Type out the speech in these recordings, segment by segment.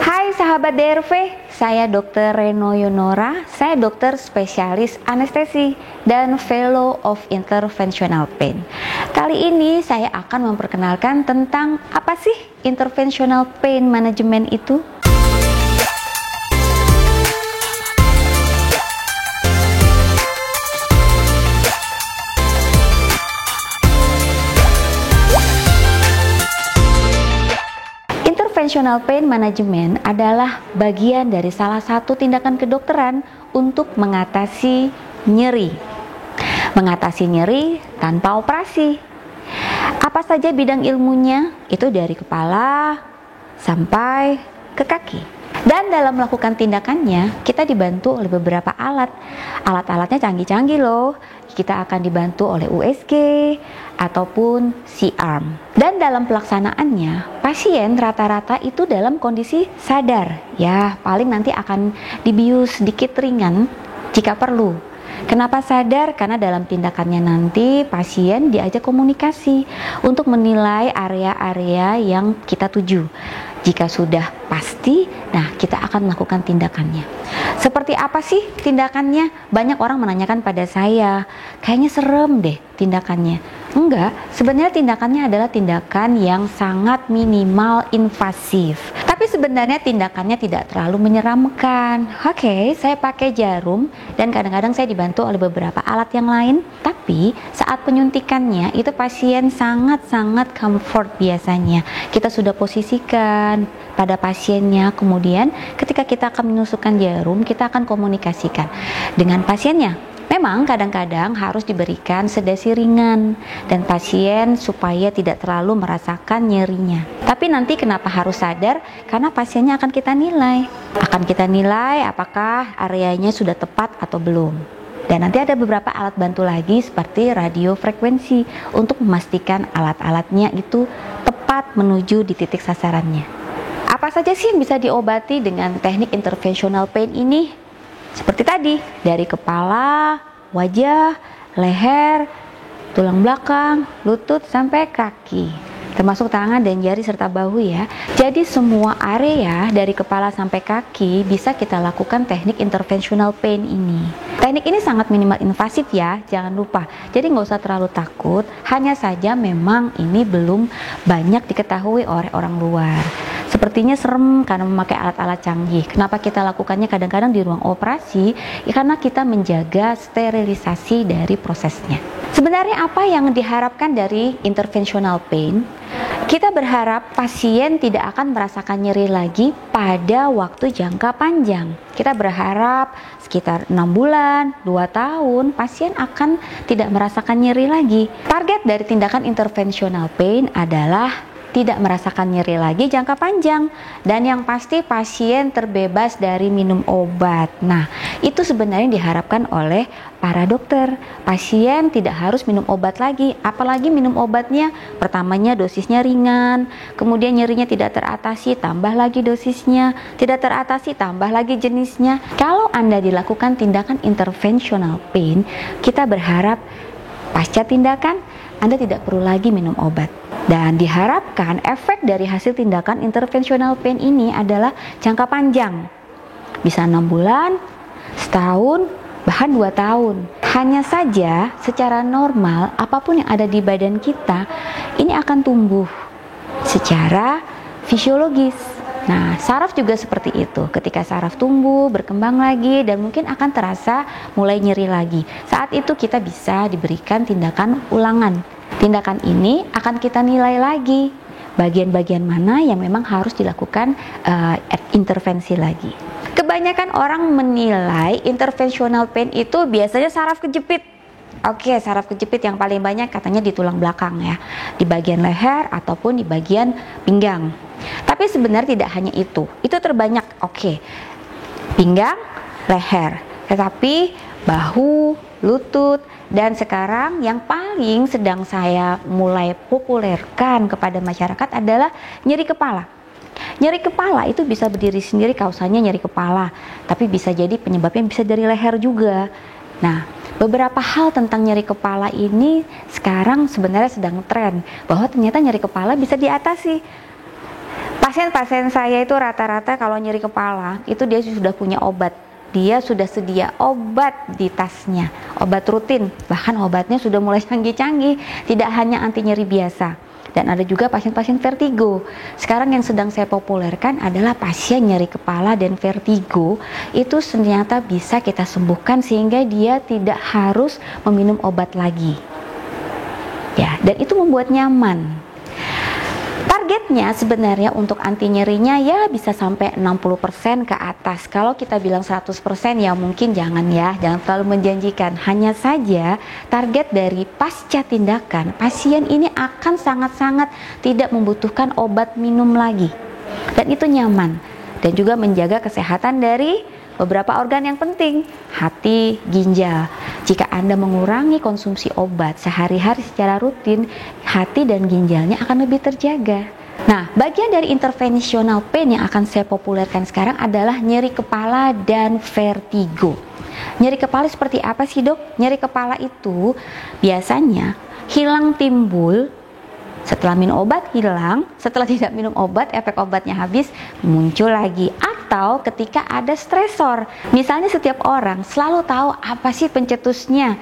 Hai sahabat DRV, saya Dr. Reno Yonora, saya dokter spesialis anestesi dan Fellow of Interventional Pain. Kali ini saya akan memperkenalkan tentang apa sih Interventional Pain Management itu. Interventional Pain Management adalah bagian dari salah satu tindakan kedokteran untuk mengatasi nyeri. Mengatasi nyeri tanpa operasi. Apa saja bidang ilmunya? Itu dari kepala sampai ke kaki. Dan dalam melakukan tindakannya, kita dibantu oleh beberapa alat. Alat-alatnya canggih-canggih loh. Kita akan dibantu oleh USG ataupun C-arm. Dan dalam pelaksanaannya, pasien rata-rata itu dalam kondisi sadar. Ya, paling nanti akan dibius sedikit ringan jika perlu. Kenapa sadar? Karena dalam tindakannya nanti pasien diajak komunikasi untuk menilai area-area yang kita tuju. Jika sudah pasti, nah kita akan melakukan tindakannya. Seperti apa sih tindakannya? Banyak orang menanyakan pada saya, kayaknya serem deh tindakannya. Enggak, sebenarnya tindakannya adalah tindakan yang sangat minimal invasif. Tapi sebenarnya tindakannya tidak terlalu menyeramkan. Oke, saya pakai jarum dan kadang-kadang saya dibantu oleh beberapa alat yang lain. Tapi saat penyuntikannya itu pasien sangat-sangat comfort biasanya. Kita sudah posisikan pada pasiennya, kemudian ketika kita akan menusukkan jarum, kita akan komunikasikan dengan pasiennya. Memang kadang-kadang harus diberikan sedasi ringan dan pasien supaya tidak terlalu merasakan nyerinya. Tapi nanti kenapa harus sadar? Karena pasiennya akan kita nilai. Akan kita nilai apakah areanya sudah tepat atau belum. Dan nanti ada beberapa alat bantu lagi seperti radiofrekuensi untuk memastikan alat-alatnya itu tepat menuju di titik sasarannya. Apa saja sih yang bisa diobati dengan teknik interventional pain ini? Seperti tadi, dari kepala, wajah, leher, tulang belakang, lutut, sampai kaki, termasuk tangan dan jari serta bahu ya. Jadi semua area dari kepala sampai kaki bisa kita lakukan teknik interventional pain ini. Teknik ini sangat minimal invasif ya, jangan lupa. Jadi nggak usah terlalu takut, hanya saja memang ini belum banyak diketahui oleh orang luar. Sepertinya serem karena memakai alat-alat canggih. Kenapa kita lakukannya kadang-kadang di ruang operasi? Ya, karena kita menjaga sterilisasi dari prosesnya. Sebenarnya apa yang diharapkan dari interventional pain? Kita berharap pasien tidak akan merasakan nyeri lagi pada waktu jangka panjang. Kita berharap sekitar 6 bulan, 2 tahun, pasien akan tidak merasakan nyeri lagi. Target dari tindakan interventional pain adalah tidak merasakan nyeri lagi jangka panjang, dan yang pasti pasien terbebas dari minum obat. Nah, itu sebenarnya diharapkan oleh para dokter. Pasien tidak harus minum obat lagi, apalagi minum obatnya pertamanya dosisnya ringan, kemudian nyerinya tidak teratasi, tambah lagi dosisnya, tidak teratasi, tambah lagi jenisnya. Kalau Anda dilakukan tindakan interventional pain, kita berharap pasca tindakan Anda tidak perlu lagi minum obat. Dan diharapkan efek dari hasil tindakan interventional pain ini adalah jangka panjang. Bisa 6 bulan, setahun, bahkan 2 tahun. Hanya saja secara normal apapun yang ada di badan kita ini akan tumbuh secara fisiologis. Nah, saraf juga seperti itu. Ketika saraf tumbuh, berkembang lagi, dan mungkin akan terasa mulai nyeri lagi. Saat itu kita bisa diberikan tindakan ulangan. Tindakan ini akan kita nilai lagi bagian-bagian mana yang memang harus dilakukan intervensi lagi. Kebanyakan orang menilai interventional pain itu biasanya saraf kejepit. Oke, saraf kejepit yang paling banyak katanya di tulang belakang ya, di bagian leher ataupun di bagian pinggang. Tapi sebenarnya tidak hanya itu terbanyak. Oke, pinggang, leher, tetapi bahu, lutut, dan sekarang yang paling sedang saya mulai populerkan kepada masyarakat adalah nyeri kepala. Nyeri kepala itu bisa berdiri sendiri, kausanya nyeri kepala, tapi bisa jadi penyebabnya bisa dari leher juga. Nah, beberapa hal tentang nyeri kepala ini sekarang sebenarnya sedang tren, bahwa ternyata nyeri kepala bisa diatasi. Pasien-pasien saya itu rata-rata kalau nyeri kepala itu dia sudah punya obat. Dia sudah sedia obat di tasnya, obat rutin, bahkan obatnya sudah mulai canggih-canggih, tidak hanya anti nyeri biasa. Dan ada juga pasien-pasien vertigo. Sekarang yang sedang saya populerkan adalah pasien nyeri kepala dan vertigo. Itu ternyata bisa kita sembuhkan sehingga dia tidak harus meminum obat lagi. Ya, dan itu membuat nyaman. Targetnya sebenarnya untuk anti nyerinya ya bisa sampai 60% ke atas. Kalau kita bilang 100% ya mungkin jangan terlalu menjanjikan. Hanya saja target dari pasca tindakan, pasien ini akan sangat-sangat tidak membutuhkan obat minum lagi. Dan itu nyaman. Dan juga menjaga kesehatan dari beberapa organ yang penting, hati, ginjal. Jika Anda mengurangi konsumsi obat sehari-hari secara rutin, hati dan ginjalnya akan lebih terjaga. Nah, bagian dari interventional pain yang akan saya populerkan sekarang adalah nyeri kepala dan vertigo. Nyeri kepala seperti apa sih, Dok? Nyeri kepala itu biasanya hilang timbul setelah minum obat, hilang, setelah tidak minum obat, efek obatnya habis, muncul lagi. Atau ketika ada stresor. Misalnya setiap orang selalu tahu apa sih pencetusnya.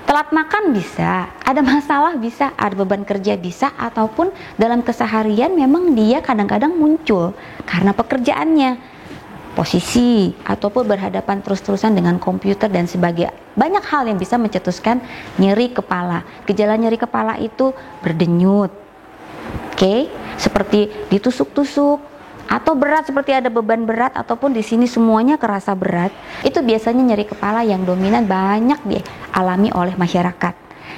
Telat makan bisa, ada masalah bisa, ada beban kerja bisa, ataupun dalam keseharian memang dia kadang-kadang muncul karena pekerjaannya, posisi, ataupun berhadapan terus-terusan dengan komputer dan sebagainya. Banyak hal yang bisa mencetuskan nyeri kepala. Gejala nyeri kepala itu berdenyut, seperti ditusuk-tusuk, atau berat seperti ada beban berat, ataupun di sini semuanya kerasa berat. Itu biasanya nyeri kepala yang dominan banyak dialami oleh masyarakat.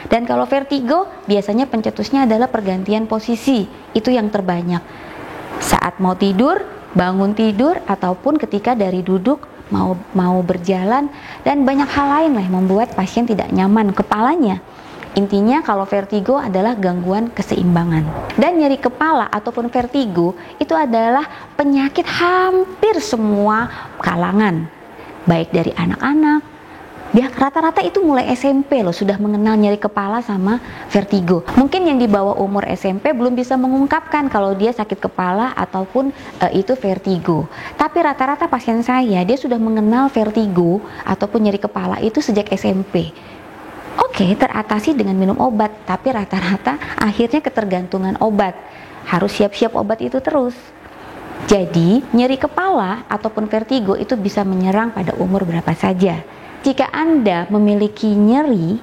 Dan kalau vertigo biasanya pencetusnya adalah pergantian posisi, itu yang terbanyak saat mau tidur, bangun tidur, ataupun ketika dari duduk mau berjalan, dan banyak hal lain yang membuat pasien tidak nyaman kepalanya. Intinya kalau vertigo adalah gangguan keseimbangan. Dan nyeri kepala ataupun vertigo itu adalah penyakit hampir semua kalangan. Baik dari anak-anak, dia rata-rata itu mulai SMP loh sudah mengenal nyeri kepala sama vertigo. Mungkin yang di bawah umur SMP belum bisa mengungkapkan kalau dia sakit kepala ataupun itu vertigo. Tapi rata-rata pasien saya dia sudah mengenal vertigo ataupun nyeri kepala itu sejak SMP. Teratasi dengan minum obat, tapi rata-rata akhirnya ketergantungan obat. Harus siap-siap obat itu terus. Jadi, nyeri kepala ataupun vertigo itu bisa menyerang pada umur berapa saja. Jika Anda memiliki nyeri,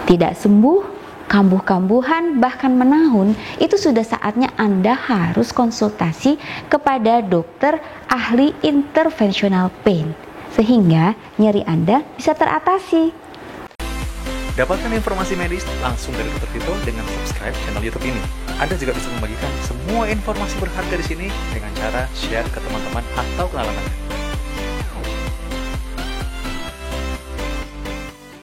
tidak sembuh, kambuh-kambuhan, bahkan menahun, itu sudah saatnya Anda harus konsultasi kepada dokter ahli interventional pain, sehingga nyeri Anda bisa teratasi. Dapatkan informasi medis langsung dari Dr. Tito dengan subscribe channel YouTube ini. Anda juga bisa membagikan semua informasi berharga di sini dengan cara share ke teman-teman atau kenalan Anda.